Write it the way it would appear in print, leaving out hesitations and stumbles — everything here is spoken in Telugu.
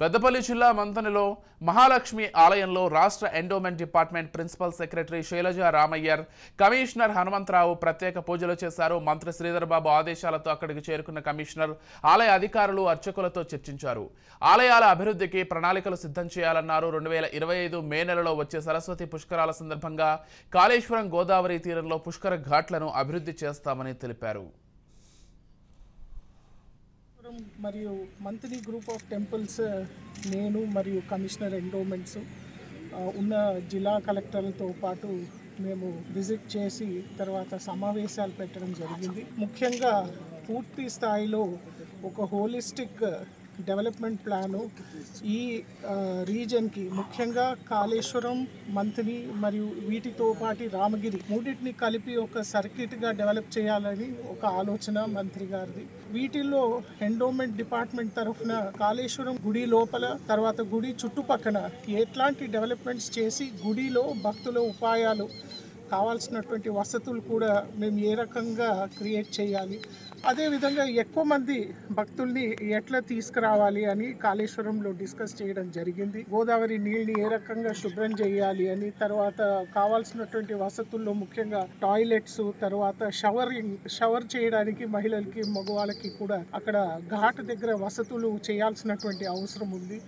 పెద్దపల్లి జిల్లా మంతనిలో మహాలక్ష్మి ఆలయంలో రాష్ట్ర endowment department principal secretary Sailaja Ramaiyer, commissioner Hanumantharao ప్రత్యేక పూజలు చేశారు. మంత్రి శ్రీధర్ బాబు ఆదేశాలతో అక్కడికి చేరుకున్న కమిషనర్ ఆలయ అధికారులు అర్చకులతో చర్చించారు. ఆలయాల అభివృద్ధికి ప్రణాళికలు సిద్ధం చేయాలన్నారు. 2025 మే నెలలో వచ్చే సరస్వతి పుష్కరాల సందర్భంగా కాళేశ్వరం గోదావరి తీరంలో పుష్కర ఘాట్లను అభివృద్ధి చేస్తామని తెలిపారు. మరియు మంత్లీ గ్రూప్ ఆఫ్ టెంపుల్స్ నేను మరియు కమిషనర్ ఎండోమెంట్స్ ఉన్న జిల్లా కలెక్టర్లతో పాటు మేము విజిట్ చేసి తర్వాత సమావేశాలు పెట్టడం జరిగింది. ముఖ్యంగా పూర్తి స్థాయిలో ఒక హోలిస్టిక్ డెవలప్మెంట్ ప్లాను ఈ రీజన్కి ముఖ్యంగా కాళేశ్వరం, మంథని మరియు వీటితో పాటు రామగిరి మూడింటిని కలిపి ఒక సర్క్యూట్గా డెవలప్ చేయాలని ఒక ఆలోచన మంత్రి గారిది. వీటిల్లో ఎండోమెంట్ డిపార్ట్మెంట్ తరఫున కాళేశ్వరం గుడి లోపల తర్వాత గుడి చుట్టుపక్కన ఎట్లాంటి డెవలప్మెంట్స్ చేసి గుడిలో భక్తుల ఉపాయాలు కావాల్సినటువంటి వసతులు కూడా మేము ఏ రకంగా క్రియేట్ చేయాలి, అదేవిధంగా ఎక్కువ మంది భక్తుల్ని ఎట్లా తీసుకురావాలి అని కాళేశ్వరంలో డిస్కస్ చేయడం జరిగింది. గోదావరి నీళ్ళని ఏ రకంగా శుభ్రం చేయాలి అని, తర్వాత కావాల్సినటువంటి వసతుల్లో ముఖ్యంగా టాయిలెట్స్, తర్వాత షవర్ చేయడానికి మహిళలకి మగవాళ్ళకి కూడా అక్కడ ఘాట్ దగ్గర వసతులు చేయాల్సినటువంటి అవసరం ఉంది.